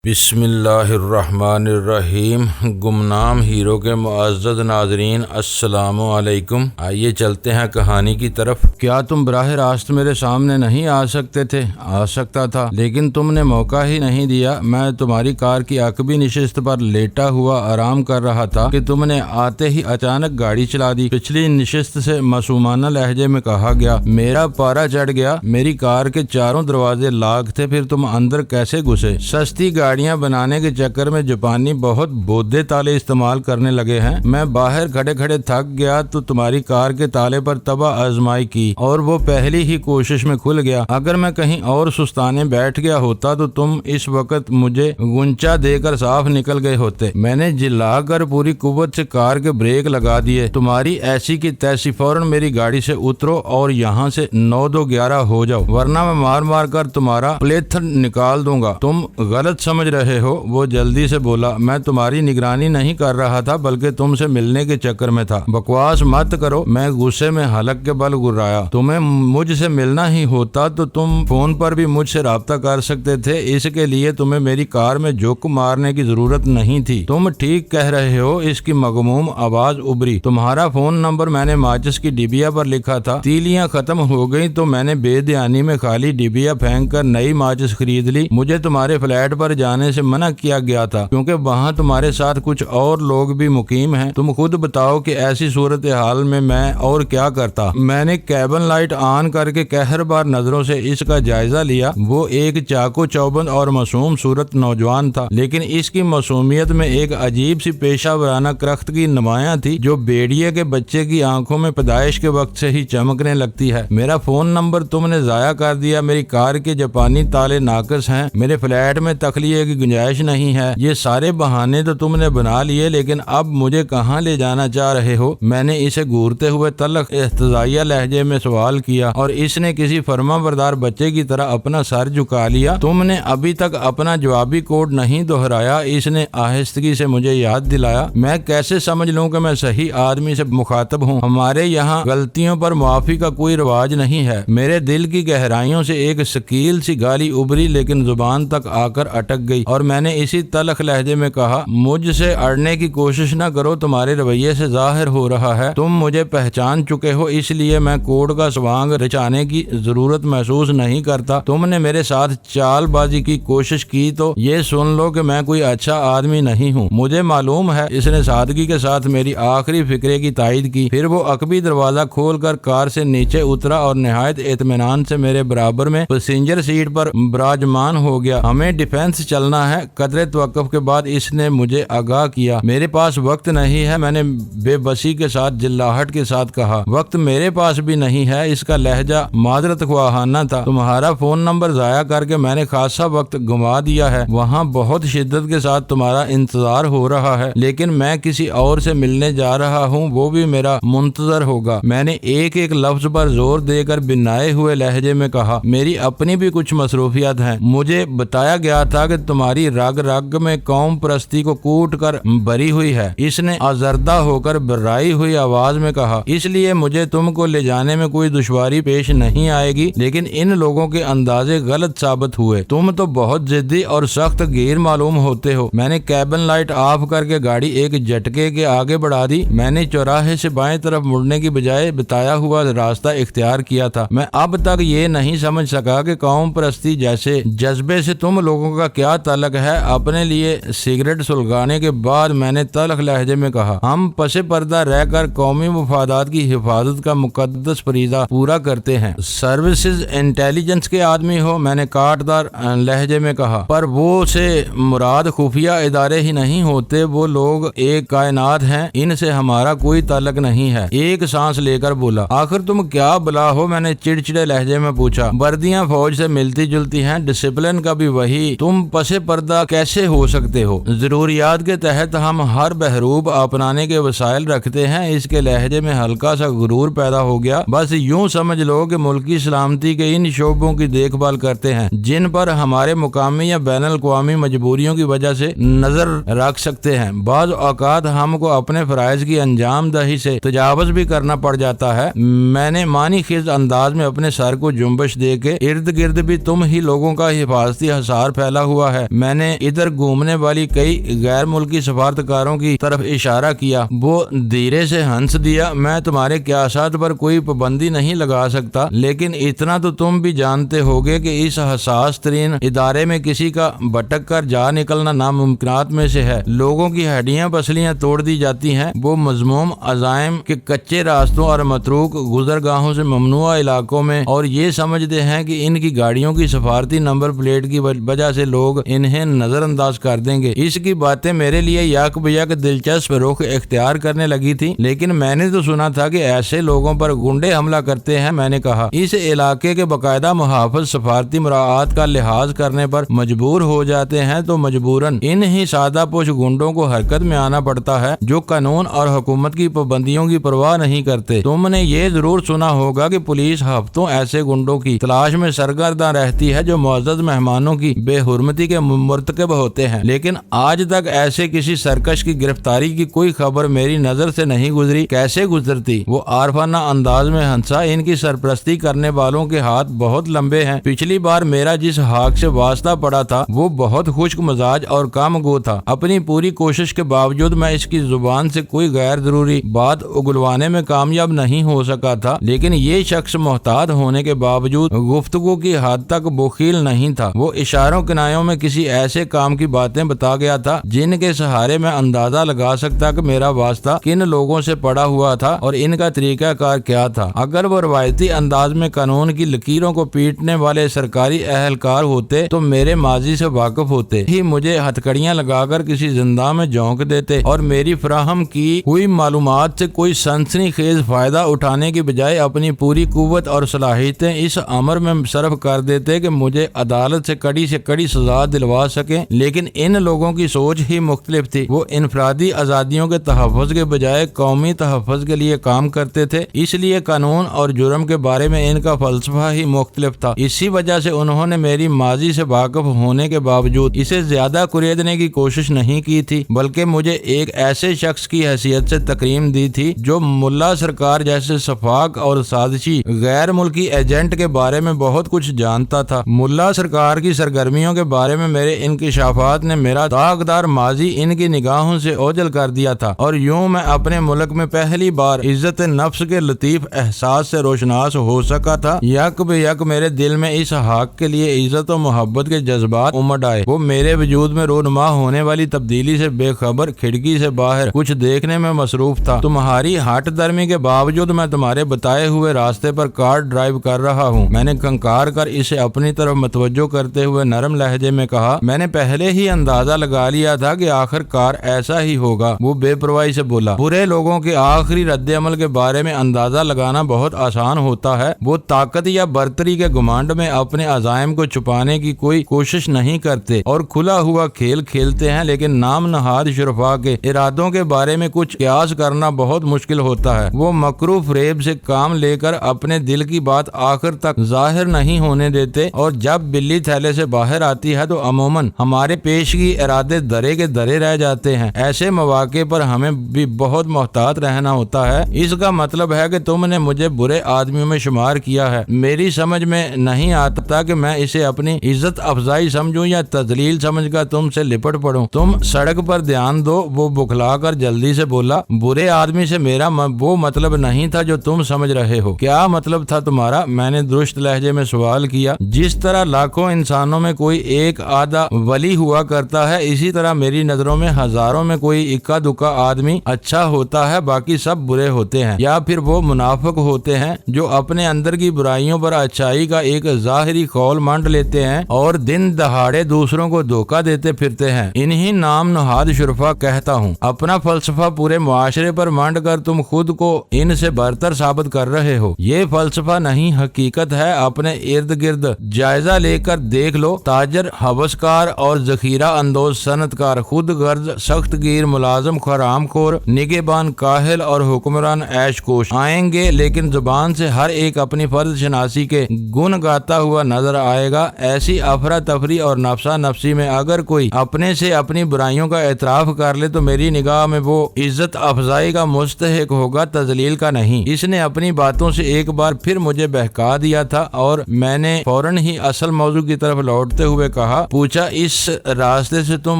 بسم اللہ الرحمن الرحیم۔ گمنام ہیرو کے معزز ناظرین السلام علیکم۔ آئیے چلتے ہیں کہانی کی طرف۔ کیا تم براہ راست میرے سامنے نہیں آ سکتے تھے؟ آ سکتا تھا، لیکن تم نے موقع ہی نہیں دیا۔ میں تمہاری کار کی عقبی نشست پر لیٹا ہوا آرام کر رہا تھا کہ تم نے آتے ہی اچانک گاڑی چلا دی۔ پچھلی نشست سے معصومانہ لہجے میں کہا گیا۔ میرا پارا چڑھ گیا۔ میری کار کے چاروں دروازے لاک تھے، پھر تم اندر کیسے گھسے؟ سستی گاڑیاں بنانے کے چکر میں جاپانی بہت بودے تالے استعمال کرنے لگے ہیں۔ میں باہر کھڑے کھڑے تھک گیا تو تمہاری کار کے تالے پر تباہ آزمائی کی اور وہ پہلی ہی کوشش میں کھل گیا۔ اگر میں کہیں اور سستانے بیٹھ گیا ہوتا تو تم اس وقت مجھے گنچا دے کر صاف نکل گئے ہوتے۔ میں نے جلا کر پوری قوت سے کار کے بریک لگا دیے۔ تمہاری ایسی کی تیسی فوراً میری گاڑی سے اترو اور یہاں سے 9-2-11 ہو جاؤ، ورنہ میں مار مار کر تمہارا پلیتھر نکال دوں گا۔ تم غلط سمجھ رہے ہو، وہ جلدی سے بولا۔ میں تمہاری نگرانی نہیں کر رہا تھا بلکہ تم سے ملنے کے چکر میں تھا۔ بکواس مت کرو، میں غصے میں حلق کے بل گرایا۔ تمہیں مجھ سے ملنا ہی ہوتا تو تم فون پر بھی مجھ سے رابطہ کر سکتے تھے، اس کے لیے تمہیں میری کار میں جھک مارنے کی ضرورت نہیں تھی۔ تم ٹھیک کہہ رہے ہو، اس کی مغموم آواز ابری۔ تمہارا فون نمبر میں نے ماچس کی ڈبیا پر لکھا تھا۔ تیلیاں ختم ہو گئی تو میں نے بے دھیانی میں خالی ڈبیا پھینک کر نئی ماچس خرید لی۔ مجھے تمہارے فلیٹ پر جانے سے منع کیا گیا تھا کیونکہ وہاں تمہارے ساتھ کچھ اور لوگ بھی مقیم ہیں۔ تم خود بتاؤ کہ ایسی صورتحال میں اور کیا کرتا۔ میں نے کیبن لائٹ آن کر کے قہربار نظروں سے اس کا جائزہ لیا۔ وہ ایک چاقو چوبند اور معصوم صورت نوجوان تھا، لیکن اس کی معصومیت میں ایک عجیب سی پیشہ ورانہ کرخت کی نمایاں تھی جو بھیڑیے کے بچے کی آنکھوں میں پیدائش کے وقت سے ہی چمکنے لگتی ہے۔ میرا فون نمبر تم نے ضائع کر دیا۔ میری کار کے جاپانی تالے ناقص ہیں۔ میرے فلیٹ میں تخلیے کی گنجائش نہیں ہے۔ یہ سارے بہانے تو تم نے بنا لیے، لیکن اب مجھے کہاں لے جانا چاہ رہے ہو؟ میں نے اسے گھورتے ہوئے تلخ احتجاجیہ لہجے میں سوال کیا اور اس نے کسی فرما بردار بچے کی طرح اپنا سر جھکا لیا۔ تم نے ابھی تک اپنا جوابی کوڈ نہیں دہرایا، اس نے آہستگی سے مجھے یاد دلایا۔ میں کیسے سمجھ لوں کہ میں صحیح آدمی سے مخاطب ہوں؟ ہمارے یہاں غلطیوں پر معافی کا کوئی رواج نہیں ہے۔ میرے دل کی گہرائیوں سے ایک ثقیل سی گالی ابری لیکن زبان تک آ کر اٹک گئی اور میں نے اسی تلخ لہجے میں کہا، مجھ سے اڑنے کی کوشش نہ کرو، تمہارے رویے سے ظاہر ہو رہا ہے تم مجھے پہچان چکے ہو، اس لیے میں کوڈ کا سوانگ رچانے کی ضرورت محسوس نہیں کرتا۔ تم نے میرے ساتھ چال بازی کی کوشش کی تو یہ سن لو کہ میں کوئی اچھا آدمی نہیں ہوں۔ مجھے معلوم ہے۔ اس نے سادگی کے ساتھ میری آخری فکرے کی تائید کی۔ پھر وہ عقبی دروازہ کھول کر کار سے نیچے اترا اور نہایت اطمینان سے میرے برابر میں پیسنجر سیٹ پر براجمان ہو گیا۔ ہمیں ڈیفنس چلنا ہے۔ قدرے توقف کے بعد اس نے مجھے آگاہ کیا۔ میرے پاس وقت نہیں ہے، میں نے بے بسی کے ساتھ جلاہٹ کے ساتھ کہا۔ وقت میرے پاس بھی نہیں ہے۔ اس کا لہجہ معذرت خواہانہ تھا۔ تمہارا فون نمبر ضائع کر کے میں نے خاصا وقت گنوا دیا ہے۔ وہاں بہت شدت کے ساتھ تمہارا انتظار ہو رہا ہے، لیکن میں کسی اور سے ملنے جا رہا ہوں، وہ بھی میرا منتظر ہوگا۔ میں نے ایک ایک لفظ پر زور دے کر بنائے ہوئے لہجے میں کہا، میری اپنی بھی کچھ مصروفیات ہیں۔ مجھے بتایا گیا تھا کہ تمہاری رگ رگ میں قوم پرستی کو کوٹ کر بری ہوئی ہے۔ اس نے آزردہ ہو کر برائی ہوئی آواز میں کہا، اس لیے مجھے تم کو لے جانے میں کوئی دشواری پیش نہیں آئے گی، لیکن ان لوگوں کے اندازے غلط ثابت ہوئے۔ تم تو بہت ضدی اور سخت گیر معلوم ہوتے ہو۔ میں نے کیبن لائٹ آف کر کے گاڑی ایک جھٹکے کے آگے بڑھا دی۔ میں نے چوراہے سے بائیں طرف مڑنے کی بجائے بتایا ہوا راستہ اختیار کیا تھا۔ میں اب تک یہ نہیں سمجھ سکا کہ قوم پرستی جیسے جذبے سے تم لوگوں کا کیا تعلق ہے۔ اپنے لیے سگریٹ سلگانے کے بعد میں نے تلخ لہجے میں کہا، ہم پس پردہ رہ کر قومی مفادات کی حفاظت کا مقدس فریضہ پورا کرتے ہیں۔ سروسز انٹیلیجنس کے آدمی ہو، میں نے کاٹدار لہجے میں کہا، پر وہ سے مراد خفیہ ادارے ہی نہیں ہوتے، وہ لوگ ایک کائنات ہیں، ان سے ہمارا کوئی تعلق نہیں ہے۔ ایک سانس لے کر بولا، آخر تم کیا بلا ہو؟ میں نے چڑچڑے لہجے میں پوچھا۔ وردیاں فوج سے ملتی جلتی ہیں، ڈسپلن کا بھی وہی، تم پس پردہ کیسے ہو سکتے ہو؟ ضروریات کے تحت ہم ہر بحروب اپنانے کے وسائل رکھتے ہیں۔ اس کے لہجے میں ہلکا سا غرور پیدا ہو گیا۔ بس یوں سمجھ لو کہ ملکی سلامتی کے ان شعبوں کی دیکھ بھال کرتے ہیں جن پر ہمارے مقامی یا بین الاقوامی مجبوریوں کی وجہ سے نظر رکھ سکتے ہیں۔ بعض اوقات ہم کو اپنے فرائض کی انجام دہی سے تجاوز بھی کرنا پڑ جاتا ہے۔ میں نے معنی خیز انداز میں اپنے سر کو جنبش دے کے، ارد گرد بھی تم ہی لوگوں کا حفاظتی حصار پھیلا ہوا ہوا ہے۔ میں نے ادھر گھومنے والی کئی غیر ملکی سفارتکاروں کی طرف اشارہ کیا۔ وہ دھیرے سے ہنس دیا۔ میں تمہارے قیاسات پر کوئی پابندی نہیں لگا سکتا، لیکن اتنا تو تم بھی جانتے ہوگے کہ اس حساس ترین ادارے میں کسی کا بھٹک کر جا نکلنا ناممکنات میں سے ہے۔ لوگوں کی ہڈیاں پسلیاں توڑ دی جاتی ہیں۔ وہ مذموم عزائم کے کچے راستوں اور متروک گزرگاہوں سے ممنوعہ علاقوں میں، اور یہ سمجھتے ہیں کہ ان کی گاڑیوں کی سفارتی نمبر پلیٹ کی وجہ سے لوگ انہیں نظر انداز کر دیں گے۔ اس کی باتیں میرے لیے یک بیک دلچسپ رخ اختیار کرنے لگی تھی، لیکن میں نے تو سنا تھا کہ ایسے لوگوں پر گنڈے حملہ کرتے ہیں۔ میں نے کہا، اس علاقے کے باقاعدہ محافظ سفارتی مراعات کا لحاظ کرنے پر مجبور ہو جاتے ہیں تو مجبوراً ان ہی سادہ پوش گنڈوں کو حرکت میں آنا پڑتا ہے جو قانون اور حکومت کی پابندیوں کی پرواہ نہیں کرتے۔ تم نے یہ ضرور سنا ہوگا کہ پولیس ہفتوں ایسے گنڈوں کی تلاش میں سرگرداں رہتی ہے جو معزز مہمانوں کی بے حرمتی کے مرتکب ہوتے ہیں، لیکن آج تک ایسے کسی سرکش کی گرفتاری کی کوئی خبر میری نظر سے نہیں گزری۔ کیسے گزرتی؟ وہ عارفانہ انداز میں ہنسا۔ ان کی سرپرستی کرنے والوں کے ہاتھ بہت لمبے ہیں۔ پچھلی بار میرا جس حاک سے واسطہ پڑا تھا وہ بہت خشک مزاج اور کام گو تھا۔ اپنی پوری کوشش کے باوجود میں اس کی زبان سے کوئی غیر ضروری بات اگلوانے میں کامیاب نہیں ہو سکا تھا، لیکن یہ شخص محتاط ہونے کے باوجود گفتگو کی حد تک بخیل نہیں تھا۔ وہ اشاروں کنایوں میں کسی ایسے کام کی باتیں بتا گیا تھا جن کے سہارے میں اندازہ لگا سکتا کہ میرا واسطہ کن لوگوں سے پڑا ہوا تھا اور ان کا طریقہ کار کیا تھا۔ اگر وہ روایتی انداز میں قانون کی لکیروں کو پیٹنے والے سرکاری اہلکار ہوتے تو میرے ماضی سے واقف ہوتے ہی مجھے ہتھکڑیاں لگا کر کسی زندہ میں جھونک دیتے اور میری فراہم کی ہوئی معلومات سے کوئی سنسنی خیز فائدہ اٹھانے کی بجائے اپنی پوری قوت اور صلاحیتیں اس امر میں صرف کر دیتے کہ مجھے عدالت سے کڑی سزا دلوا سکیں۔ لیکن ان لوگوں کی سوچ ہی مختلف تھی۔ وہ انفرادی آزادیوں کے تحفظ کے بجائے قومی تحفظ کے لیے کام کرتے تھے، اس لیے قانون اور جرم کے بارے میں ان کا فلسفہ ہی مختلف تھا۔ اسی وجہ سے انہوں نے میری ماضی سے واقف ہونے کے باوجود اسے زیادہ کریدنے کی کوشش نہیں کی تھی، بلکہ مجھے ایک ایسے شخص کی حیثیت سے تکریم دی تھی جو ملا سرکار جیسے شفاق اور سازشی غیر ملکی ایجنٹ کے بارے میں بہت کچھ جانتا تھا۔ ملا سرکار کی سرگرمیوں کے بارے میں میرے انکشافات نے میرا داغدار ماضی ان کی نگاہوں سے اوجھل کر دیا تھا، اور یوں میں اپنے ملک میں پہلی بار عزت نفس کے لطیف احساس سے روشناس ہو سکا تھا۔ یک بے یک میرے دل میں اس حق کے لیے عزت و محبت کے جذبات امڈ آئے۔ وہ میرے وجود میں رونما ہونے والی تبدیلی سے بے خبر کھڑکی سے باہر کچھ دیکھنے میں مصروف تھا۔ تمہاری ہٹ درمی کے باوجود میں تمہارے بتائے ہوئے راستے پر کار ڈرائیو کر رہا ہوں۔ میں نے کنکار کر اسے اپنی طرف متوجہ کرتے ہوئے نرم لہجے میں کہا، میں نے پہلے ہی اندازہ لگا لیا تھا کہ آخر کار ایسا ہی ہوگا۔ وہ بے پرواہی سے بولا، برے لوگوں کے آخری رد عمل کے بارے میں اندازہ لگانا بہت آسان ہوتا ہے۔ وہ طاقت یا برتری کے گمانڈ میں اپنے عزائم کو چھپانے کی کوئی کوشش نہیں کرتے اور کھلا ہوا کھیل کھیلتے ہیں، لیکن نام نہاد شرفا کے ارادوں کے بارے میں کچھ قیاس کرنا بہت مشکل ہوتا ہے۔ وہ مکرو فریب سے کام لے کر اپنے دل کی بات آخر تک ظاہر نہیں ہونے دیتے، اور جب بلی تھیلے سے باہر آتی ہے تو عموماً ہمارے پیشگی ارادے درے کے درے رہ جاتے ہیں۔ ایسے مواقع پر ہمیں بھی بہت محتاط رہنا ہوتا ہے۔ اس کا مطلب ہے کہ تم نے مجھے برے آدمیوں میں شمار کیا ہے۔ میری سمجھ میں نہیں آتا کہ میں اسے اپنی عزت افزائی سمجھوں یا تذلیل سمجھ کر تم سے لپٹ پڑوں۔ تم سڑک پر دھیان دو، وہ بکھلا کر جلدی سے بولا۔ برے آدمی سے میرا وہ مطلب نہیں تھا جو تم سمجھ رہے ہو۔ کیا مطلب تھا تمہارا؟ میں نے درست لہجے میں سوال کیا۔ جس طرح لاکھوں انسانوں میں کوئی ایک آدھا ولی ہوا کرتا ہے، اسی طرح میری نظروں میں ہزاروں میں کوئی اکا دکا آدمی اچھا ہوتا ہے، باقی سب برے ہوتے ہیں، یا پھر وہ منافق ہوتے ہیں جو اپنے اندر کی برائیوں پر اچھائی کا ایک ظاہری خول مانڈ لیتے ہیں اور دن دہاڑے دوسروں کو دھوکہ دیتے پھرتے ہیں۔ انہی نام نہاد شرفا کہتا ہوں۔ اپنا فلسفہ پورے معاشرے پر مانڈ کر تم خود کو ان سے برتر ثابت کر رہے ہو۔ یہ فلسفہ نہیں، حقیقت ہے۔ اپنے ارد گرد جائزہ لے کر دیکھ لو۔ تاجر، ہوسکار اور ذخیرہ اندوز صنعتکار، خود غرض، سخت گیر ملازم، حرام خور، نگہبان، کاہل اور حکمران عیش کوش آئیں گے، لیکن زبان سے ہر ایک اپنی فرض شناسی کے گن گاتا ہوا نظر آئے گا۔ ایسی افراتفری اور نفسا نفسی میں اگر کوئی اپنے سے اپنی برائیوں کا اعتراف کر لے تو میری نگاہ میں وہ عزت افزائی کا مستحق ہوگا، تذلیل کا نہیں۔ اس نے اپنی باتوں سے ایک بار پھر مجھے بہکا دیا تھا اور میں نے فوراً ہی اصل موضوع کی طرف لوٹتے ہوئے کہا، کہا، پوچھا اس راستے سے تم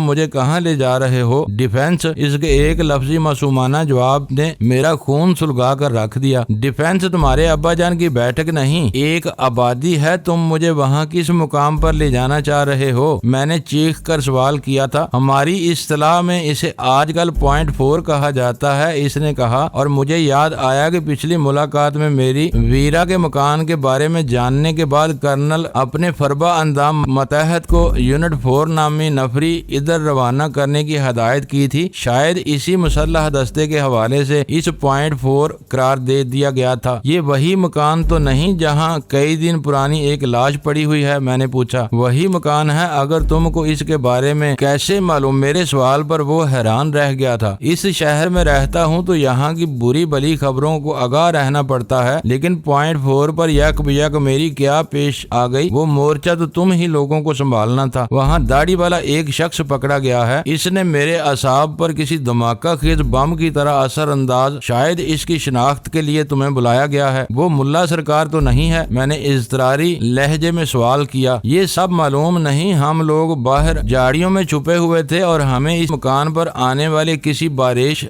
مجھے کہاں لے جا رہے ہو؟ ڈیفینس، اس کے ایک لفظی معصومانہ جواب نے میرا خون سلگا کر رکھ دیا۔ ڈیفینس تمہارے ابا جان کی بیٹھک نہیں، ایک آبادی ہے، تم مجھے وہاں کس مقام پر لے جانا چاہ رہے ہو؟ میں نے چیخ کر سوال کیا تھا۔ ہماری اصطلاح میں اسے آج کل پوائنٹ 4 کہا جاتا ہے، اس نے کہا، اور مجھے یاد آیا کہ پچھلی ملاقات میں میری ویرا کے مکان کے بارے میں جاننے کے بعد کرنل اپنے فربا اندام ماتحت کو یونٹ 4 نامی نفری ادھر روانہ کرنے کی ہدایت کی تھی۔ شاید اسی مسلح دستے کے حوالے سے اس پوائنٹ 4 قرار دے دیا گیا تھا۔ یہ وہی مکان تو نہیں جہاں کئی دن پرانی ایک لاش پڑی ہوئی ہے؟ میں نے پوچھا۔ وہی مکان ہے، اگر تم کو اس کے بارے میں کیسے معلوم؟ میرے سوال پر وہ حیران رہ گیا تھا۔ اس شہر میں رہتا ہوں تو یہاں کی بری بلی خبروں کو آگاہ رہنا پڑتا ہے، لیکن پوائنٹ 4 پر یک بیک میری کیا پیش آ گئی؟ وہ مورچہ تو تم ہی لوگوں کو سنبھالنا تھا۔ وہاں داڑھی والا ایک شخص پکڑا گیا ہے، اس نے میرے اعصاب پر کسی دھماکہ خیز بم کی طرح اثر انداز، شاید اس کی شناخت کے لیے تمہیں بلایا گیا ہے۔ وہ ملا سرکار تو نہیں ہے؟ میں نے اضطراری لہجے میں سوال کیا۔ یہ سب معلوم نہیں، ہم لوگ باہر جاڑیوں میں چھپے ہوئے تھے اور ہمیں اس مکان پر آنے والے کسی بارش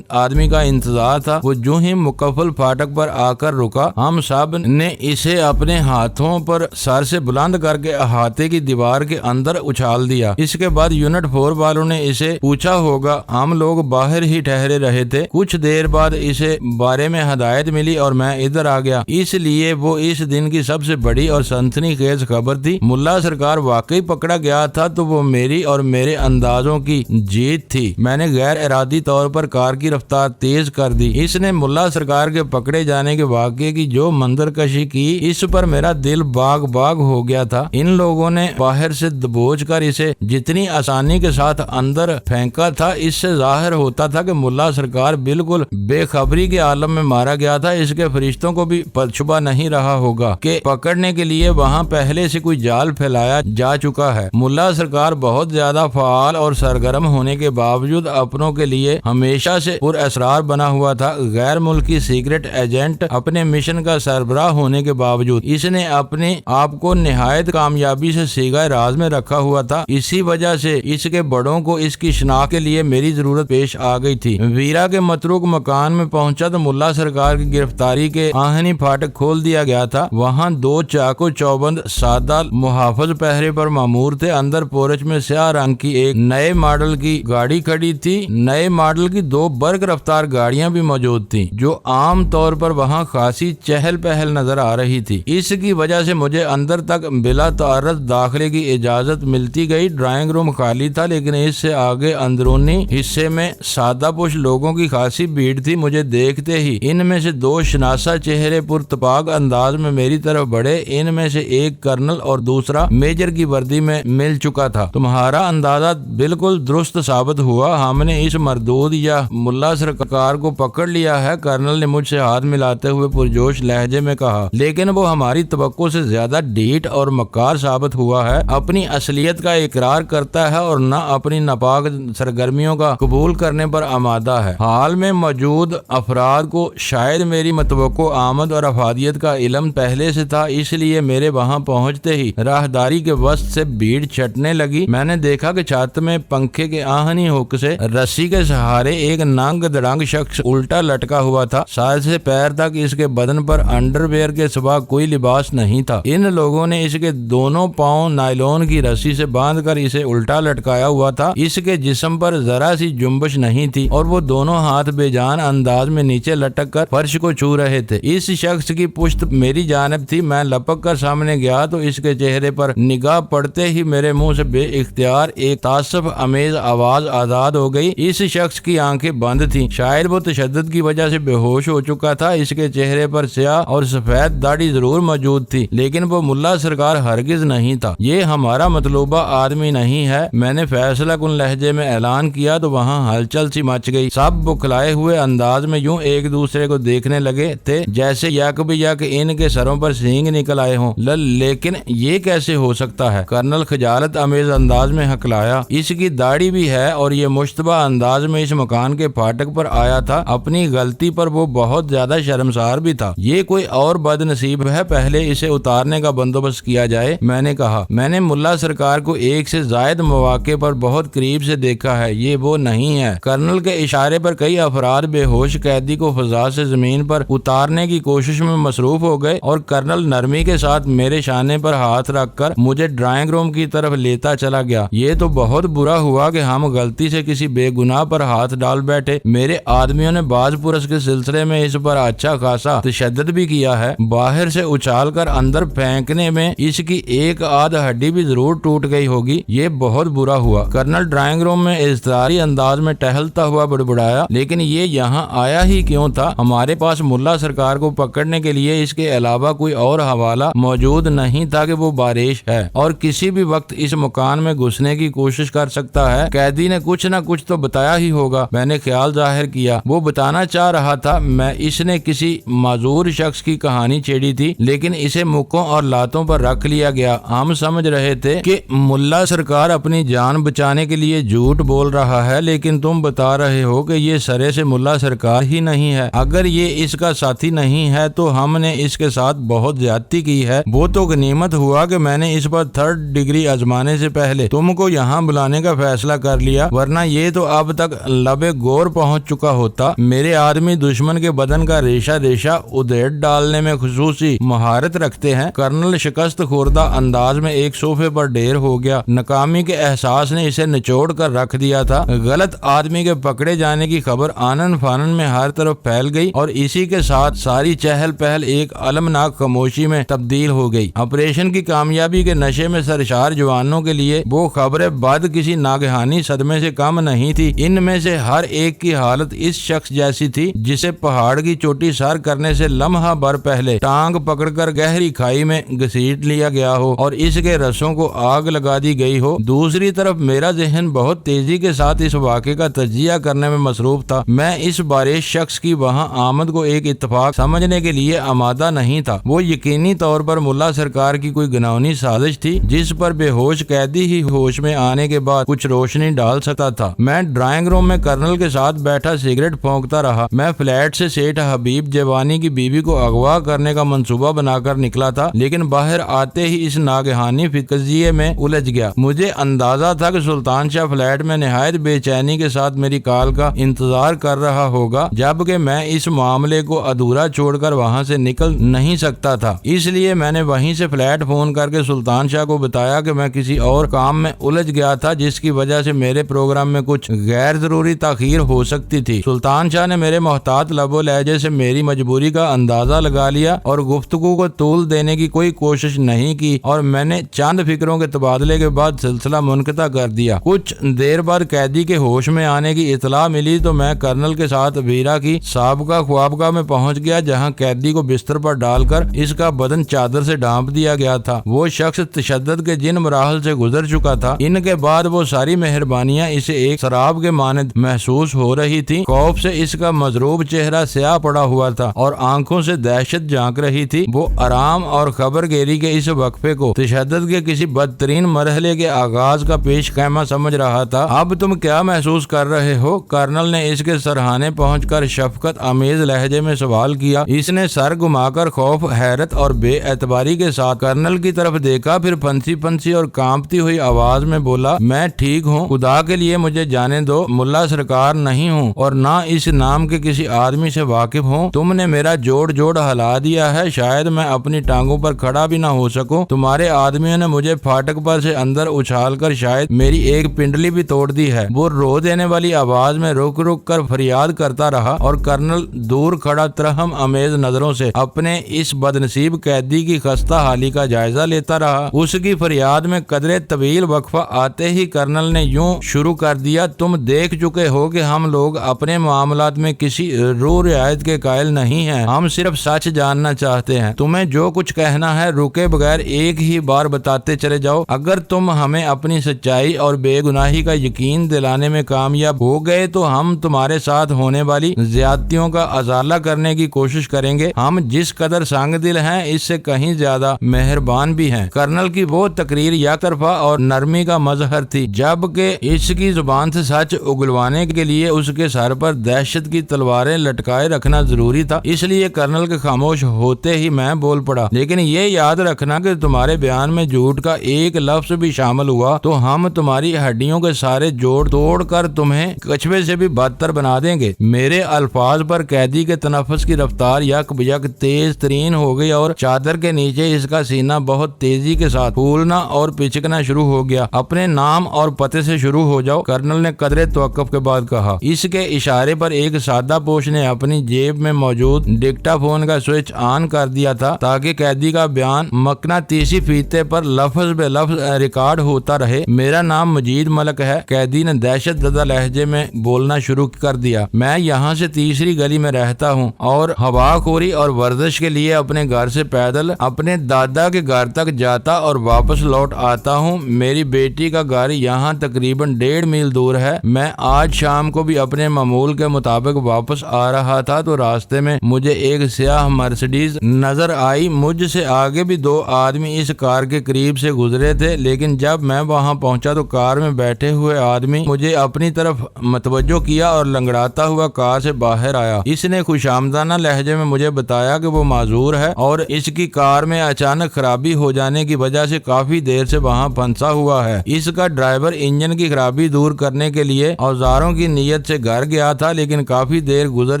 آدمی کا انتظار تھا۔ وہ جو ہی مقفل پھاٹک پر آ کر رکا، ہم سب نے اسے اپنے ہاتھوں پر سر سے بلند کر کے احاطے کی دیوار کے اندر اچھال دیا۔ اس کے بعد یونٹ 4 والوں نے اسے پوچھا ہوگا، ہم لوگ باہر ہی ٹھہرے رہے تھے۔ کچھ دیر بعد اسے بارے میں ہدایت ملی اور میں ادھر آ گیا، اس لیے وہ اس دن کی سب سے بڑی اور سنسنی خیز خبر تھی۔ ملا سرکار واقعی پکڑا گیا تھا تو وہ میری اور میرے اندازوں کی جیت تھی۔ میں نے غیر ارادی طور پر کار کی رفتار تیز کر دی۔ اس نے ملا سرکار کے پکڑے جانے کے واقعے کی جو منظر کشی کی، اس پر میرا دل باغ باغ ہو گیا تھا۔ ان لوگوں نے باہر سے دبوچ کر اسے جتنی آسانی کے ساتھ اندر پھینکا تھا، اس سے ظاہر ہوتا تھا کہ ملا سرکار بالکل بے خبری کے عالم میں مارا گیا تھا۔ اس کے فرشتوں کو بھی شبہ نہیں رہا ہوگا کہ پکڑنے کے لیے وہاں پہلے سے کوئی جال پھیلایا جا چکا ہے۔ ملا سرکار بہت زیادہ فعال اور سرگرم ہونے کے باوجود اپنوں کے لیے ہمیشہ سے پر اسرار بنا ہوا تھا۔ غیر ملکی سیکرٹ ایجنٹ اپنے مشن کا سربراہ ہونے کے باوجود اس نے اپنے آپ کو نہایت کامیابی سے سیگا راز میں رکھا ہوا تھا۔ اسی وجہ سے اس کے بڑوں کو اس کی شناخت کے لیے میری ضرورت پیش آ گئی تھی۔ ویرا کے متروک مکان میں پہنچا تو ملا سرکار کی گرفتاری کے آہنی پھاٹک کھول دیا گیا تھا۔ وہاں 2 چاقو چوبند سادہ محافظ پہرے پر مامور تھے۔ اندر پورچ میں سیاہ رنگ کی ایک نئے ماڈل کی گاڑی کھڑی تھی۔ نئے ماڈل کی 2 برق رفتار گاڑیاں بھی موجود تھیں، جو عام طور پر وہاں خاصی چہل پہل نظر آ رہی تھی۔ اس کی وجہ سے مجھے اندر تک بلا تعارض داخلے کی اجازت ملتی گئی۔ ڈرائنگ روم خالی تھا، لیکن اس سے آگے اندرونی حصے میں سادہ پوش لوگوں کی خاصی بھیڑ تھی۔ مجھے دیکھتے ہی ان میں سے 2 شناسا چہرے پرتپاک انداز میں میری طرف بڑھے۔ ان میں سے ایک کرنل اور دوسرا میجر کی وردی میں مل چکا تھا۔ تمہارا اندازہ بالکل درست ثابت ہوا، ہم نے اس مردود یا ملا سرکار کو پکڑ لیا ہے، کرنل نے مجھ سے ہاتھ ملاتے ہوئے پرجوش لہجے میں کہا، لیکن وہ ہماری توقع سے زیادہ ڈھیٹ اور مکار ثابت ہوا ہے۔ اپنی اصلیت کا اقرار کرتا ہے اور نہ اپنی ناپاک سرگرمیوں کا قبول کرنے پر آمادہ ہے۔ حال میں موجود افراد کو شاید میری متوقع آمد اور افادیت کا علم پہلے سے تھا، اس لیے میرے وہاں پہنچتے ہی راہداری کے وسط سے بھیڑ چھٹنے لگی۔ میں نے دیکھا کہ چھت میں پنکھے کے آہنی ہک سے رسی کے سہارے ایک ننگ دڑنگ شخص الٹا لٹکا ہوا تھا۔ سر سے پیر تک اس کے بدن پر انڈر ویئر کے سوا کوئی لباس نہیں تھا۔ ان لوگوں نے اس کے دونوں پاؤں نائلون کی رسی سے باندھ کر اسے الٹا لٹکایا ہوا تھا۔ اس کے جسم پر ذرا سی جنبش نہیں تھی اور وہ دونوں ہاتھ بے جان انداز میں نیچے لٹک کر فرش کو چھو رہے تھے۔ اس شخص کی پشت میری جانب تھی۔ میں لپک کر سامنے گیا تو اس کے چہرے پر نگاہ پڑتے ہی میرے منہ سے بے اختیار ایک تعصب امیز آواز آزاد ہو گئی۔ اس شخص کی آنکھیں بند تھیں، شاید وہ تشدد کی وجہ سے بے ہوش ہو چکا تھا۔ اس کے چہرے پر سیاہ اور سفید داڑھی ضرور موجود تھی، لیکن وہ ملا سرکار ہرگز نہیں تھا۔ یہ ہمارا مطلوبہ آدمی نہیں ہے، میں نے فیصلہ کن لہجے میں اعلان کیا تو وہاں ہلچل سی مچ گئی۔ سب بکھلائے ہوئے انداز میں یوں ایک دوسرے کو دیکھنے لگے تھے جیسے یک بیک ان کے سروں پر سینگ نکل آئے ہوں۔ لیکن یہ کیسے ہو سکتا ہے؟ کرنل خجالت امیز انداز میں ہکلایا۔ اس کی داڑھی بھی ہے اور یہ مشتبہ انداز میں اس مکان کے پھاٹک پر آیا تھا۔ اپنی غلطی پر وہ بہت زیادہ شرمسار بھی تھا۔ یہ کوئی اور بد نصیب ہے، پہلے اسے اتارنے کا بندوبست کیا جائے، میں نے کہا۔ میں نے ملا ملا سرکار کو ایک سے زائد مواقع پر بہت قریب سے دیکھا ہے، یہ وہ نہیں ہے۔ کرنل کے اشارے پر کئی افراد بے ہوش قیدی کو فضا سے زمین پر اتارنے کی کوشش میں مصروف ہو گئے اور کرنل نرمی کے ساتھ میرے شانے پر ہاتھ رکھ کر مجھے ڈرائنگ روم کی طرف لیتا چلا گیا۔ یہ تو بہت برا ہوا کہ ہم غلطی سے کسی بے گناہ پر ہاتھ ڈال بیٹھے۔ میرے آدمیوں نے باز پرس کے سلسلے میں اس پر اچھا خاصا تشدد بھی کیا ہے۔ باہر سے اچھال کر اندر پھینکنے میں اس کی ایک آدھ ہڈی بھی ضرور ٹوٹ گئی ہوگی۔ یہ بہت برا ہوا۔ کرنل ڈرائنگ روم میں اضطراری انداز میں ٹہلتا ہوا بڑبڑایا، لیکن یہ یہاں آیا ہی کیوں تھا؟ ہمارے پاس ملا سرکار کو پکڑنے کے لیے اس کے علاوہ کوئی اور حوالہ موجود نہیں تھا کہ وہ بارش ہے اور کسی بھی وقت اس مکان میں گھسنے کی کوشش کر سکتا ہے۔ قیدی نے کچھ نہ کچھ تو بتایا ہی ہوگا۔ میں نے خیال ظاہر کیا وہ بتانا چاہ رہا تھا۔ میں اس نے کسی معذور شخص کی کہانی چھیڑی تھی، لیکن اسے مکوں اور لاتوں پر رکھ لیا گیا۔ ہم سمجھ رہے تھے کہ ملا سرکار اپنی جان بچانے کے لیے جھوٹ بول رہا ہے، لیکن تم بتا رہے ہو کہ یہ سرے سے ملا سرکار ہی نہیں ہے۔ اگر یہ اس کا ساتھی نہیں ہے تو ہم نے اس کے ساتھ بہت زیادتی کی ہے۔ وہ تو غنیمت ہوا کہ میں نے اس پر 3rd ڈگری آزمانے سے پہلے تم کو یہاں بلانے کا فیصلہ کر لیا، ورنہ یہ تو اب تک لبے گور پہنچ چکا ہوتا۔ میرے آدمی دشمن کے بدن کا ریشہ ریشہ ادھیڑ ڈالنے میں خصوصی مہارت رکھتے ہیں۔ کرنل شکست خوردہ انداز میں ایک صوفے پر ڈھیر ہو گیا۔ ناکامی کے احساس نے اسے نچوڑ کر رکھ دیا تھا۔ غلط آدمی کے پکڑے جانے کی خبر آنن فانن میں ہر طرف پھیل گئی اور اسی کے ساتھ ساری چہل پہل ایک المناک خاموشی میں تبدیل ہو گئی۔ آپریشن کی کامیابی کے نشے میں سرشار جوانوں کے لیے وہ خبر بد کسی ناگہانی صدمے سے کم نہیں تھی۔ ان میں سے ہر ایک کی حالت اس شخص جیسی تھی جسے پہاڑ کی چوٹی سر کرنے سے لمحہ بھر پہلے ٹانگ پکڑ کر گہری کھائی میں گھسیٹ لیا گیا ہو اور اس کے رسوں کو آگ لگا دی گئی ہو۔ دوسری طرف میرا ذہن بہت تیزی کے ساتھ اس واقعے کا تجزیہ کرنے میں مصروف تھا۔ میں اس بارش شخص کی وہاں آمد کو ایک اتفاق سمجھنے کے لیے آمادہ نہیں تھا۔ وہ یقینی طور پر ملا سرکار کی کوئی گناہونی سازش تھی جس پر بے ہوش قیدی ہی ہوش میں آنے کے بعد کچھ روشنی ڈال سکتا تھا۔ میں ڈرائنگ روم میں کرنل کے ساتھ بیٹھا سگریٹ پھونکتا رہا۔ میں فلیٹ سے سیٹھ حبیب جوانی کی بیوی کو اغوا کرنے کا منصوبہ بنا کر نکلا تھا، لیکن باہر آتے ہی اس ناگہانی فکریے میں الجھ گیا۔ مجھے اندازہ تھا کہ سلطان شاہ فلیٹ میں نہایت بے چینی کے ساتھ میری کال کا انتظار کر رہا ہوگا، جبکہ میں اس معاملے کو ادھورا چھوڑ کر وہاں سے نکل نہیں سکتا تھا۔ اس لیے میں نے وہیں سے فلیٹ فون کر کے سلطان شاہ کو بتایا کہ میں کسی اور کام میں الجھ گیا تھا جس کی وجہ سے میرے پروگرام میں کچھ غیر ضروری تاخیر ہو سکتی تھی۔ سلطان شاہ نے میرے محتاط لب و لہجے سے میری مجبوری کا اندازہ لگا لیا اور گفتگو کو طول دینے کی کوئی کوشش نہیں کی اور میں نے چند فکروں کے تبادلے کے بعد سلسلہ منقطع کر دیا۔ کچھ دیر بعد قیدی کے ہوش میں آنے کی اطلاع ملی تو میں کرنل کے ساتھ ویرا کی سابقہ خوابگاہ میں پہنچ گیا، جہاں قیدی کو بستر پر ڈال کر اس کا بدن چادر سے ڈھانپ دیا گیا تھا۔ وہ شخص تشدد کے جن مراحل سے گزر چکا تھا، ان کے بعد وہ ساری مہربانیاں اسے ایک شراب کے مانند محسوس ہو رہی تھی۔ خوف سے اس کا مضروب چہرہ سیاہ پڑا ہوا تھا اور آنکھوں سے دہشت جھانک رہی تھی۔ وہ آرام اور خبر گیری کے اس وقفے کو تشدد کے کسی بدترین مرحلے کے آغاز کا پیش خیمہ سمجھ رہا تھا۔ اب تم کیا محسوس کر رہے ہو؟ کرنل نے اس کے سرہانے پہنچ کر شفقت آمیز لہجے میں سوال کیا۔ اس نے سر گھما کر خوف، حیرت اور بے اعتباری کے ساتھ کرنل کی طرف دیکھا، پھر پھنسی پھنسی اور کانپتی ہوئی آواز میں بولا، میں ٹھیک ہوں، خدا کے لیے مجھے جانے دو، ملا سرکار نہیں ہوں اور نہ اس نام کے کسی آدمی سے واقف ہوں۔ تم نے میرا جوڑ جوڑ ہلا دیا ہے، شاید میں اپنی ٹانگوں پر کھڑا بھی نہ ہو سکوں۔ تمہارے آدمیوں نے مجھے پھاٹک پر سے اندر اچھال کر شاید میری ایک پنڈلی بھی توڑ دی ہے۔ وہ رو دینے والی آواز میں رک رک کر فریاد کرتا رہا اور کرنل دور کھڑا ترہم امیز نظروں سے اپنے اس بدنصیب قیدی کی خستہ حالی کا جائزہ لیتا رہا۔ اس کی فریاد میں قدرے طویل وقفہ آتے ہی کرنل نے یوں شروع کر دیا، تم دیکھ چکے ہو کہ ہم لوگ اپنے معاملات میں کسی رو رعایت کے قائل نہیں ہیں، ہم صرف سچ جاننا چاہتے ہیں۔ تمہیں جو کچھ کہنا ہے رکے بغیر ایک ہی بار بتاتے چلے جاؤ۔ اگر تم ہمیں اپنی سچائی اور بے گناہی کا یقین دلانے میں کامیاب ہو گئے تو ہم تمہارے ساتھ ہونے والی زیادتیوں کا ازالہ کرنے کی کوشش کریں گے۔ ہم جس قدر سنگ دل ہیں اس سے کہیں زیادہ مہربان بھی ہیں۔ کرنل کی وہ تقریر یک طرفہ اور نرمی کا مظہر تھی، جبکہ اس کی زبان سے سچ اگلوانے کے لیے اس کے سر پر دہشت کی تلواریں لٹکائے رکھنا ضروری تھا۔ اس لیے کرنل کے خاموش ہوتے ہی میں بول پڑا، لیکن یہ یاد رکھنا کہ تمہارے بیان میں جھوٹ کا ایک لفظ بھی شامل ہوا تو ہم تمہاری ہڈیوں کے سارے جوڑ توڑ کر تمہیں کچھوے سے بھی بدتر بنا دیں گے۔ میرے الفاظ پر قیدی کے تنفس کی رفتار یک بیک تیز ترین ہو گئی اور چادر کے نیچے اس کا سینہ بہت تیزی کے ساتھ پھولنا اور پچکنا شروع ہو گیا۔ اپنے نام اور پتے سے شروع ہو جاؤ، کرنل نے قدرے توقف کے بعد کہا۔ اس کے اشارے پر ایک سادہ پوش نے اپنی جیب میں موجود ڈکٹا فون کا سوئچ آن کر دیا تھا تاکہ قیدی کا بیان مقناطیسی فیتے پر لفظ بے لفظ ریکارڈ ہوتا رہے۔ میرا نام مجید ملک ہے، قیدی نے دہشت زدہ لہجے میں بولنا شروع کر دیا۔ میں یہاں سے تیسری گلی میں رہتا ہوں اور ہوا خوری اور ورزش کے لیے اپنے گھر سے پیدل اپنے دادا کے گھر تک جاتا اور واپس لوٹ آتا ہوں۔ میری بیٹی کا گھر یہاں تقریباً 1.5 میل دور ہے۔ میں آج شام کو بھی اپنے معمول کے مطابق واپس آ رہا تھا تو راستے میں مجھے ایک سیاہ مرسڈیز نظر آئی۔ مجھ سے آگے بھی 2 آدمی اس کار کے قریب سے گزرے تھے، لیکن جب میں وہاں پہنچا تو کار میں بیٹھے ہوئے آدمی مجھے اپنی طرف متوجہ کیا اور لنگڑاتا ہوا کار سے باہر آیا۔ اس نے خوشامدانہ لہجے میں مجھے بتایا کہ وہ معذور ہے اور اس کی کار میں اچانک خرابی ہو جانے کی وجہ سے کافی دیر سے وہاں پھنسا ہوا ہے۔ اس کا ڈرائیور انجن کی خرابی دور کرنے کے لیے اوزاروں کی نیت سے گھر گیا تھا، لیکن کافی دیر گزر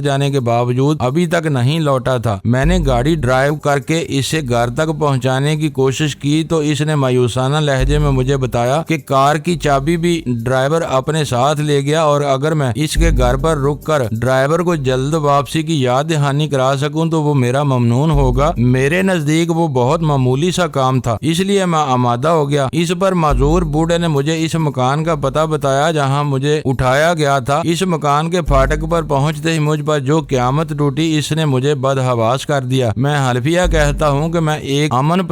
جانے کے باوجود ابھی تک نہیں لوٹا تھا۔ میں نے گاڑی ڈرائیو کر کے اسے گھر تک پہنچانے کی کوشش کی تو اس نے مایوسانہ لہجے میں مجھے بتایا کہ کار کی چابی بھی ڈرائیور اپنے ساتھ لے گیا اور اگر میں اس کے گھر پر رک کر ڈرائیور کو جلد واپسی کی یاد دہانی کرا سکوں تو وہ میرا ممنون ہوگا۔ میرے نزدیک وہ بہت معمولی سا کام تھا، اس لیے میں آمادہ ہو گیا۔ اس پر معذور بوڑھے نے مجھے اس مکان کا پتہ بتایا جہاں مجھے اٹھایا گیا تھا۔ اس مکان کے پھاٹک پر پہنچتے ہی مجھ پر جو قیامت ٹوٹی، اس نے مجھے بدحواس کر دیا۔ میں حلفیہ کہتا ہوں کہ میں ایک امن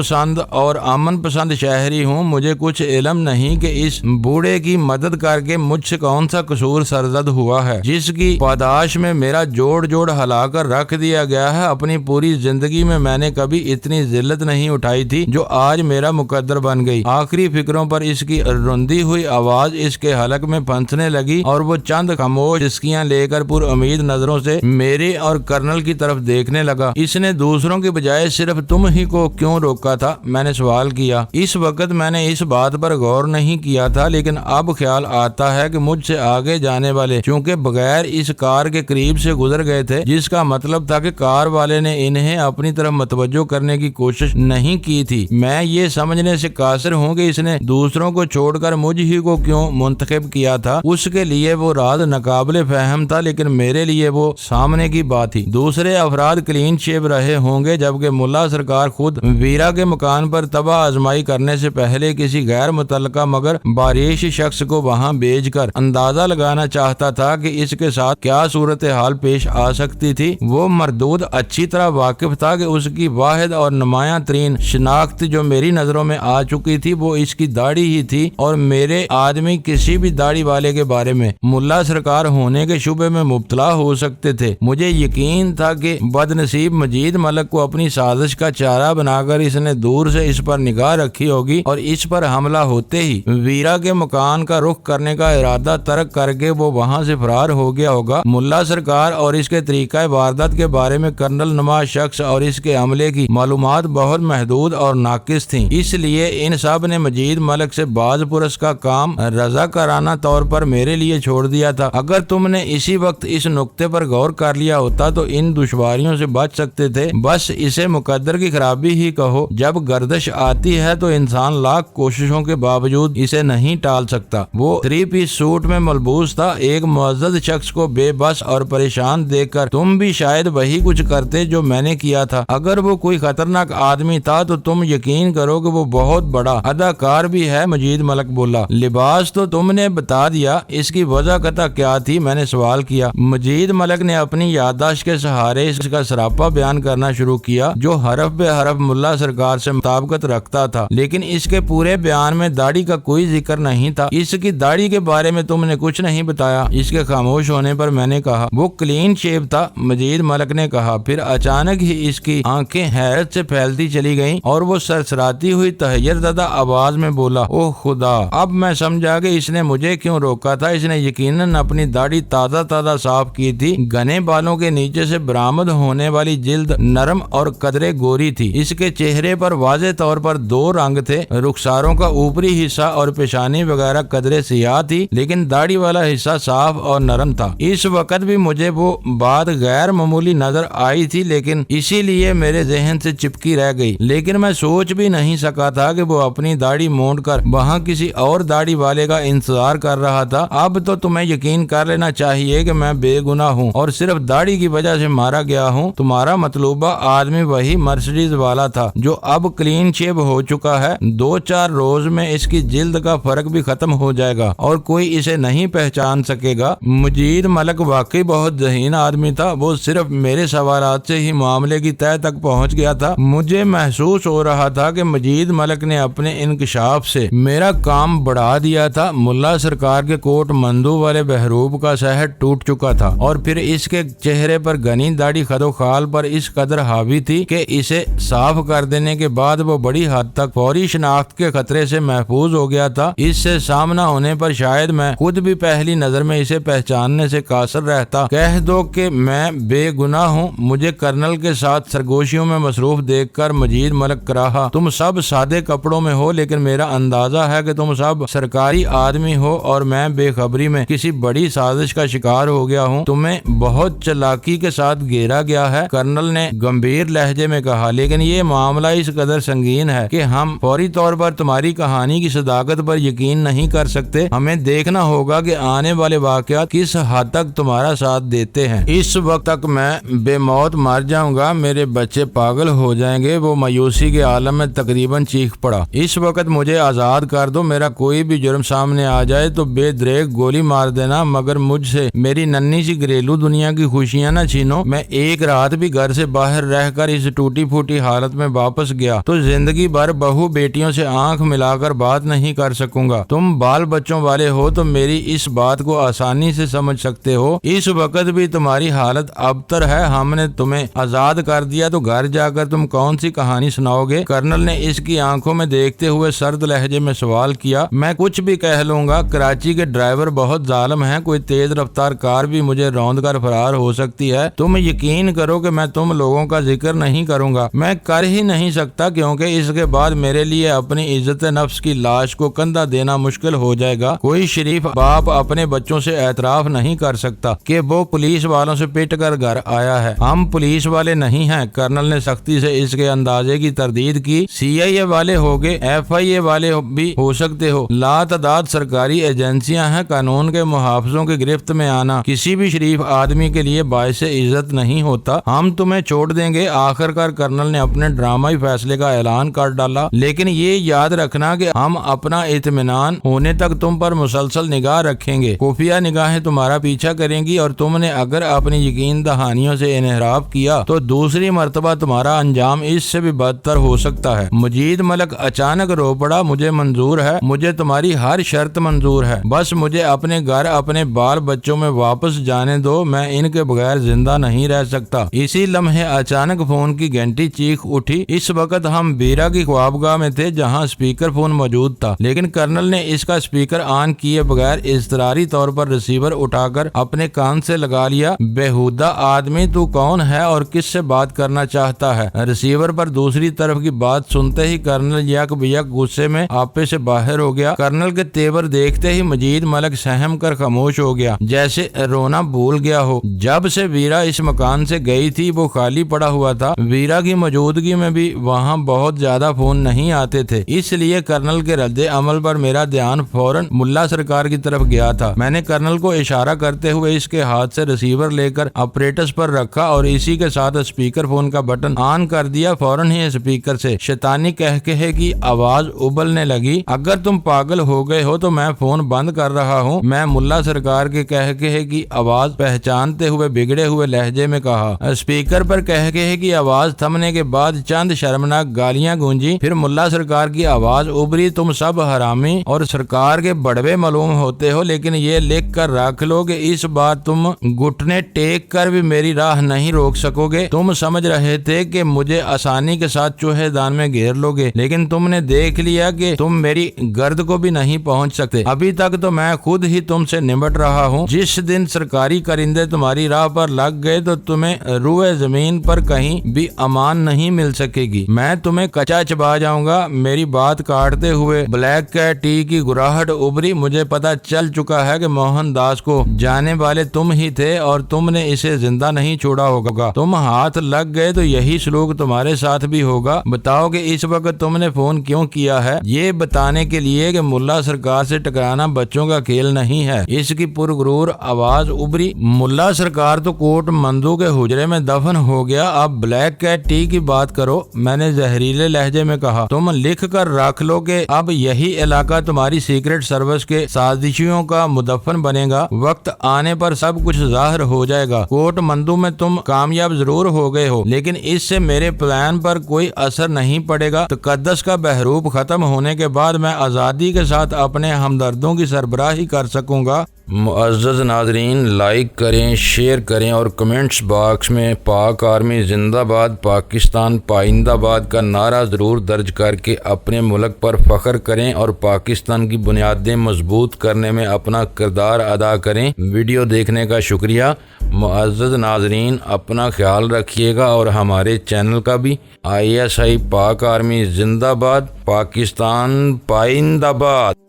پسند شہری ہوں۔ مجھے کچھ علم نہیں کہ اس بوڑھے کی مدد کر کے مجھ سے کون سا قصور سرزد ہوا ہے جس کی پاداش میں میرا جوڑ ہلا کر رکھ دیا گیا ہے۔ اپنی پوری زندگی میں نے کبھی اتنی ذلت نہیں اٹھائی تھی جو آج میرا مقدر بن گئی۔ آخری فکروں پر اس کی رندی ہوئی آواز اس کے حلق میں پھنسنے لگی اور وہ چند خاموش چسکیاں لے کر پر امید نظروں سے میرے اور کرنل کی طرف دیکھنے لگا۔ اس نے دوسروں کی بجائے صرف تم ہی کو کیوں روکا تھا؟ میں نے سوال کیا۔ اس وقت میں نے اس بات پر غور نہیں کیا تھا، لیکن اب خیال آتا ہے کہ مجھ سے آگے جانے والے چونکہ بغیر اس کار کے قریب سے گزر گئے تھے، جس کا مطلب تھا کہ کار والے نے انہیں اپنی طرف متوجہ کرنے کی کوشش نہیں کی تھی۔ میں یہ سمجھنے سے قاصر ہوں کہ اس نے دوسروں کو چھوڑ کر مجھ ہی کو کیوں منتخب کیا تھا۔ اس کے لیے وہ راز ناقابل فہم تھا، لیکن میرے لیے وہ سامنے کی بات تھی۔ دوسرے افراد کلین شیو رہے ہوں گے، جبکہ ملا سرکار خود ویرا کے مکان پر تباہ آزمائی کرنے سے پہلے کسی غیر متعلقہ مگر باریش شخص کو وہاں بھیج کر اندازہ لگانا چاہتا تھا کہ اس کے ساتھ کیا صورتحال پیش آ سکتی تھی۔ وہ مردود اچھی طرح واقف تھا کہ اس کی واحد اور نمایاں ترین شناخت جو میری نظروں میں آ چکی تھی وہ اس کی داڑھی ہی تھی، اور میرے آدمی کسی بھی داڑھی والے کے بارے میں ملا سرکار ہونے کے شبے میں مبتلا ہو سکتے تھے۔ مجھے یقین تھا کہ بد نصیب مجید ملک کو اپنی سازش کا چارہ بنا کر اس نے دور سے اس پر نگاہ رکھی ہوگی اور اس پر حملہ ہوتے ہی ویرا کے مکان کا رخ کرنے کا ارادہ ترک کر کے وہ وہاں سے فرار ہو گیا ہوگا۔ ملا سرکار اور اس کے طریقہ واردات کے بارے میں کرنل نما شخص اور اس کے عملے کی معلومات بہت محدود اور ناقص تھیں، اس لیے ان سب نے مجید ملک سے باز پرس کا کام رضاکارانہ طور پر میرے لیے چھوڑ دیا تھا۔ اگر تم نے اسی وقت اس نقطے پر غور کر لیا ہوتا تو ان دشواریوں سے بچ سکتے تھے۔ بس اسے مقدر کی خرابی ہی کہو۔ جب گردش آتی ہے تو انسان لاکھ کوششوں کے باوجود اسے نہیں ٹال سکتا۔ وہ 3 پیس سوٹ میں ملبوس تھا۔ ایک معزز شخص کو بے بس اور پریشان دیکھ کر تم بھی شاید وہی کچھ کرتے جو میں نے کیا تھا۔ اگر وہ کوئی خطرناک آدمی تھا تو تم یقین کرو کہ وہ بہت بڑا اداکار بھی ہے، مجید ملک بولا۔ لباس تو تم نے بتا دیا، اس کی وجہ قطع کیا تھی؟ میں نے سوال کیا۔ مجید ملک نے اپنی یادداشت کے سہارے اس کا سراپا بیان کرنا شروع کیا جو حرف بے حرف ملا سرکار سے مطابقت رکھتا تھا، لیکن اس کے پورے بیان میں داڑھی کا کوئی ذکر نہیں تھا۔ اس کی داڑھی کے بارے میں تم نے کچھ نہیں بتایا۔ اس کے خاموش ہونے پر میں نے کہا، وہ کلین شیو تھا، مجید ملک نے کہا۔ پھر اچانک ہی اس کی آنکھیں حیرت سے پھیلتی چلی گئیں اور وہ سرسراتی ہوئی تحیر زدہ آواز میں بولا، اوہ خدا! اب میں سمجھا کہ اس نے مجھے کیوں روکا تھا۔ اس نے یقیناً اپنی داڑھی تازہ صاف کی تھی۔ گھنے بالوں کے نیچے سے برآمد ہونے والی جلد نرم اور قدرے گوری تھی۔ اس کے چہرے پر واضح طور پر 2 رنگ تنگ تھے، رخساروں کا اوپری حصہ اور پیشانی وغیرہ قدرے سیاہ تھی، لیکن داڑھی والا حصہ صاف اور نرم تھا۔ اس وقت بھی مجھے وہ بات غیر معمولی نظر آئی تھی، لیکن اسی لیے میرے ذہن سے چپکی رہ گئی۔ لیکن میں سوچ بھی نہیں سکا تھا کہ وہ اپنی داڑھی مونڈ کر وہاں کسی اور داڑھی والے کا انتظار کر رہا تھا۔ اب تو تمہیں یقین کر لینا چاہیے کہ میں بے گناہ ہوں اور صرف داڑھی کی وجہ سے مارا گیا ہوں۔ تمہارا مطلوبہ آدمی وہی مرسڈیز والا تھا جو اب کلین شیو ہو چکا ہے۔ 2-4 روز میں اس کی جلد کا فرق بھی ختم ہو جائے گا اور کوئی اسے نہیں پہچان سکے گا۔ مجید ملک واقعی بہت ذہین آدمی تھا۔ وہ صرف میرے سوالات سے ہی معاملے کی تہہ تک پہنچ گیا تھا۔ مجھے محسوس ہو رہا تھا کہ مجید ملک نے اپنے انکشاف سے میرا کام بڑھا دیا تھا۔ ملا سرکار کے کوٹ مندو والے بہروب کا سحر ٹوٹ چکا تھا اور پھر اس کے چہرے پر گھنی داڑھی خد و خال پر اس قدر حاوی تھی کہ اسے صاف کر دینے کے بعد وہ بڑی حد تک فوری شناخت کے خطرے سے محفوظ ہو گیا تھا۔ اس سے سامنا ہونے پر شاید میں خود بھی پہلی نظر میں اسے پہچاننے سے قاصر رہتا۔ کہہ دو کہ میں بے گناہ ہوں۔ مجھے کرنل کے ساتھ سرگوشیوں میں مصروف دیکھ کر مجید ملک کراہا، تم سب سادے کپڑوں میں ہو، لیکن میرا اندازہ ہے کہ تم سب سرکاری آدمی ہو اور میں بے خبری میں کسی بڑی سازش کا شکار ہو گیا ہوں۔ تمہیں بہت چلاکی کے ساتھ گھیرا گیا ہے، کرنل نے گمبھیر لہجے میں کہا، لیکن یہ معاملہ اس قدر سنگین ہے کہ ہم فوری طور پر تمہاری کہانی کی صداقت پر یقین نہیں کر سکتے۔ ہمیں دیکھنا ہوگا کہ آنے والے واقعات کس حد تک تمہارا ساتھ دیتے ہیں۔ اس وقت تک میں بے موت مر جاؤں گا، میرے بچے پاگل ہو جائیں گے۔ وہ مایوسی کے عالم میں تقریباً چیخ پڑا، اس وقت مجھے آزاد کر دو۔ میرا کوئی بھی جرم سامنے آ جائے تو بے دریغ گولی مار دینا، مگر مجھ سے میری ننھی سی گھریلو دنیا کی خوشیاں نہ چھینو۔ میں ایک رات بھی گھر سے باہر رہ کر اس ٹوٹی پھوٹی حالت میں واپس گیا تو زندگی بھر بہو بیٹیوں سے آنکھ ملا کر بات نہیں کر سکوں گا۔ تم بال بچوں والے ہو تو میری اس بات کو آسانی سے سمجھ سکتے ہو۔ اس وقت بھی تمہاری حالت ابتر ہے۔ ہم نے تمہیں آزاد کر دیا تو گھر جا کر تم کون سی کہانی سناؤ گے؟ کرنل نے اس کی آنکھوں میں دیکھتے ہوئے سرد لہجے میں سوال کیا۔ میں کچھ بھی کہہ لوں گا، کراچی کے ڈرائیور بہت ظالم ہیں، کوئی تیز رفتار کار بھی مجھے روند کر فرار ہو سکتی ہے۔ تم یقین کرو کہ میں تم لوگوں کا ذکر نہیں کروں گا، میں کر ہی نہیں سکتا، کیونکہ اس کے بعد میرے لیے اپنی عزت نفس کی لاش کو کندھا دینا مشکل ہو جائے گا۔ کوئی شریف باپ اپنے بچوں سے اعتراف نہیں کر سکتا کہ وہ پولیس والوں سے پٹ کر گھر آیا ہے۔ ہم پولیس والے نہیں ہیں، کرنل نے سختی سے اس کے اندازے کی تردید کی۔ CIA والے ہوگے، FIA والے بھی ہو سکتے ہو، لا تعداد سرکاری ایجنسیاں ہیں۔ قانون کے محافظوں کی گرفت میں آنا کسی بھی شریف آدمی کے لیے باعث عزت نہیں ہوتا۔ ہم تمہیں چھوڑ دیں گے۔ آخر کار کرنل نے اپنے ڈرامائی فیصلے کا اعلان کر ڈالا، لیکن یہ یاد رکھنا کہ ہم اپنا اطمینان ہونے تک تم پر مسلسل نگاہ رکھیں گے۔ خفیہ نگاہیں تمہارا پیچھا کریں گی اور تم نے اگر اپنی یقین دہانیوں سے انحراف کیا تو دوسری مرتبہ تمہارا انجام اس سے بھی بدتر ہو سکتا ہے۔ مجید ملک اچانک رو پڑا، مجھے منظور ہے، مجھے تمہاری ہر شرط منظور ہے، بس مجھے اپنے گھر اپنے بال بچوں میں واپس جانے دو، میں ان کے بغیر زندہ نہیں رہ سکتا۔ اسی لمحے اچانک فون کی گھنٹی چیخ اٹھی۔ اس وقت ہم بیرا کی خوابگاہ میں تھے جہاں اسپیکر فون موجود تھا، لیکن کرنل نے اس کا اسپیکر آن کیے بغیر اضطراری طور پر ریسیور اٹھا کر اپنے کان سے لگا لیا۔ بےہودہ آدمی، تو کون ہے اور کس سے بات کرنا چاہتا ہے؟ ریسیور پر دوسری طرف کی بات سنتے ہی کرنل یک بیک غصے میں آپے سے باہر ہو گیا۔ کرنل کے تیور دیکھتے ہی مجید ملک سہم کر خاموش ہو گیا، جیسے رونا بھول گیا ہو۔ جب سے ویرا اس مکان سے گئی تھی وہ خالی پڑا ہوا تھا۔ ویرا کی موجودگی میں بھی وہاں بہت زیادہ فون نہیں آتے تھے، اس لیے کرنل کے رد عمل پر میرا دھیان فوراً ملا سرکار کی طرف گیا تھا۔ میں نے کرنل کو اشارہ کرتے ہوئے اس کے ہاتھ سے ریسیور لے کر آپریٹس پر رکھا اور اسی کے ساتھ اسپیکر فون کا بٹن آن کر دیا۔ فوراً ہی اسپیکر سے شیطانی کہکہے کی آواز ابلنے لگی، اگر تم پاگل ہو گئے ہو تو میں فون بند کر رہا ہوں۔ میں ملا سرکار کے کہکہے کی آواز پہچانتے ہوئے بگڑے ہوئے لہجے میں کہا۔ اسپیکر پر کہکہے کی آواز تھمنے کے بعد چند شرمناک گالیاں گونجی، پھر ملا سرکار کی آواز ابری، تم سب حرامی اور سرکار کے بڑوے معلوم ہوتے ہو، لیکن یہ لکھ کر رکھ لو کہ اس بار تم گھٹنے ٹیک کر بھی میری راہ نہیں روک سکو گے۔ تم سمجھ رہے تھے کہ مجھے آسانی کے ساتھ چوہے دان میں گھیر لو گے، لیکن تم نے دیکھ لیا کہ تم میری گرد کو بھی نہیں پہنچ سکتے۔ ابھی تک تو میں خود ہی تم سے نمٹ رہا ہوں۔ جس دن سرکاری کرندے تمہاری راہ پر لگ گئے تو تمہیں روئے زمین پر کہیں بھی امان نہیں مل سکے گی۔ میں تمہیں کچا چبا جاؤں جاؤں گا۔ میری بات کاٹتے ہوئے بلیک کیٹ ٹی کی گراہٹ ابھری۔ مجھے پتا چل چکا ہے کہ موہن داس کو جانے والے تم ہی تھے اور تم نے اسے زندہ نہیں چھوڑا ہوگا۔ تم ہاتھ لگ گئے تو یہی سلوک تمہارے ساتھ بھی ہوگا۔ بتاؤ کہ اس وقت تم نے فون کیوں کیا ہے؟ یہ بتانے کے لیے کہ ملا سرکار سے ٹکرانا بچوں کا کھیل نہیں ہے، اس کی پرغرور آواز ابھری۔ ملا سرکار تو کوٹ مندو کے حجرے میں دفن ہو گیا، اب بلیک کیٹ ٹی کی بات کرو، میں نے زہریلے لہجے میں کہا۔ تم لکھ کر رکھ لو کہ اب یہی علاقہ تمہاری سیکرٹ سروس کے سازشیوں کا مدفن بنے گا۔ وقت آنے پر سب کچھ ظاہر ہو جائے گا۔ کوٹ مندو میں تم کامیاب ضرور ہو گئے ہو، لیکن اس سے میرے پلان پر کوئی اثر نہیں پڑے گا۔ تقدس کا بحروب ختم ہونے کے بعد میں آزادی کے ساتھ اپنے ہمدردوں کی سربراہی کر سکوں گا۔ معزز ناظرین، لائک کریں، شیئر کریں اور کمنٹس باکس میں پاک آرمی زندہ باد، پاکستان پائندہ باد کا نعرہ ضرور درج کر کے اپنے ملک پر فخر کریں اور پاکستان کی بنیادیں مضبوط کرنے میں اپنا کردار ادا کریں۔ ویڈیو دیکھنے کا شکریہ۔ معزز ناظرین، اپنا خیال رکھیے گا اور ہمارے چینل کا بھی۔ ISI پاک آرمی زندہ باد، پاکستان پائندہ باد۔